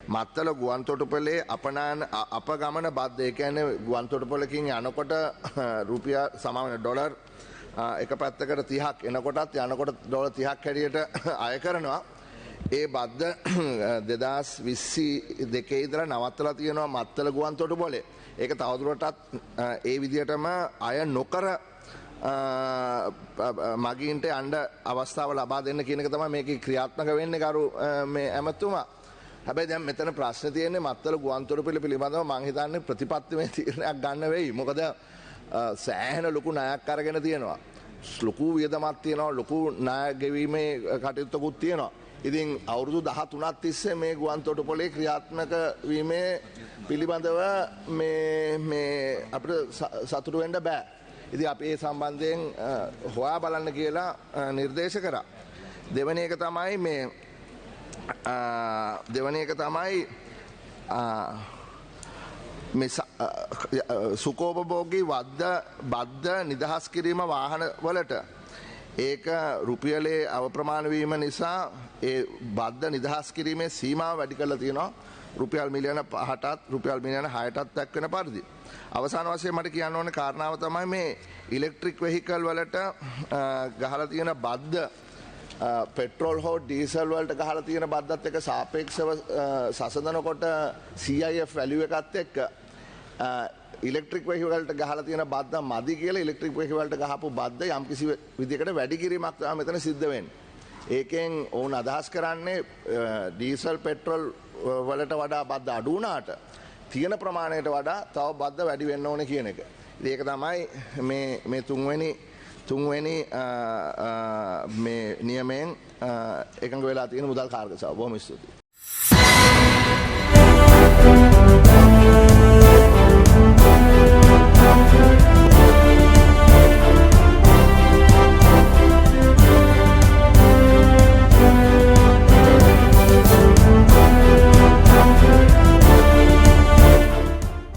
මත්තල ගුවන්තොටුපළේ අපගමන බද්ධ ඒ කියන්නේ ගුවන්තොටුපළකින් යනකොට රුපියල් සමාන ඩොලර් එක පැත්තකට 30ක් එනකොටත් යනකොට ඩොලර් 30ක් හැටියට අය කරනවා. ඒ බද්ධ 2022 ඉඳලා නවත්තලා තියෙනවා මත්තල ගුවන්තොටුපළේ. ඒක තවදුරටත් ඒ විදිහටම අය නොකර මගීන්ට යන්න අවස්ථාව ලබා දෙන්න කියන එක තමයි මේකේ ක්‍රියාත්මක වෙන්නේ කරු මේ ඇමතුමා. හැබැයි දැන් මෙතන ප්‍රශ්නේ තියෙන්නේ මත්තල ගුවන්තොටුපළ පිළිබඳව මම හිතන්නේ ප්‍රතිපත්තිමය තීරණයක් ගන්න වෙයි. මොකද සෑහෙන ලොකු ණයක් අරගෙන තියෙනවා. ලොකු වියදමක් තියෙනවා. ලොකු ණය ගෙවීමේ කටයුත්තකුත් තියෙනවා. ඉතින් අවුරුදු 13ක් තිස්සේ මේ ගුවන්තොටුපළේ ක්‍රියාත්මක වීමේ පිළිබඳව මේ අපිට සතුටු වෙන්න බෑ. ඉතින් අපි ඒ සම්බන්ධයෙන් හොයා බලන්න කියලා නිර්දේශ කරා. දෙවෙනි එක තමයි මේ සුකෝපභෝගී බද්ධ නිදහස් කිරීම වාහන වලට ඒක රුපියලේ අවප්‍රමාණ වීම නිසා ඒ බද්ධ නිදහස් කිරීමේ සීමාව වැඩි කරලා තියෙනවා. රුපියල් මිලියන 5ටත් රුපියල් මිලියන 6ටත් දක්වන පරිදි. අවසාන වශයෙන් මට කියන්න ඕනේ කාරණාව තමයි මේ ඉලෙක්ට්‍රික් වෙහිකල් වලට ගහලා තියෙන බද්ධ පෙට්‍රෝල් හෝ ඩීසල් වලට ගහලා තියෙන බද්දත් එක්ක සාපේක්ෂව සසඳනකොට CIF වැලියු එකත් එක්ක ඉලෙක්ට්‍රික් වෙහිකල් වලට ගහලා තියෙන බද්ද මදි කියලා ඉලෙක්ට්‍රික් වෙහිකල් වලට ගහපු බද්ද යම්කිසි විදිහකට වැඩි කිරීමක් තමයි මෙතන සිද්ධ වෙන්නේ. ඒකෙන් ඕන අදහස් කරන්නේ ඩීසල් පෙට්‍රෝල් වලට වඩා බද්ද අඩු වුණාට තියෙන ප්‍රමාණයට වඩා තව බද්ද වැඩි වෙන්න ඕනේ කියන එක. ඒක තමයි මේ තුන්වෙනි මේ නියමයෙන් එකඟ වෙලා තියෙන මුදල් කාර්ක සභාව. බොහොම ස්තුතියි.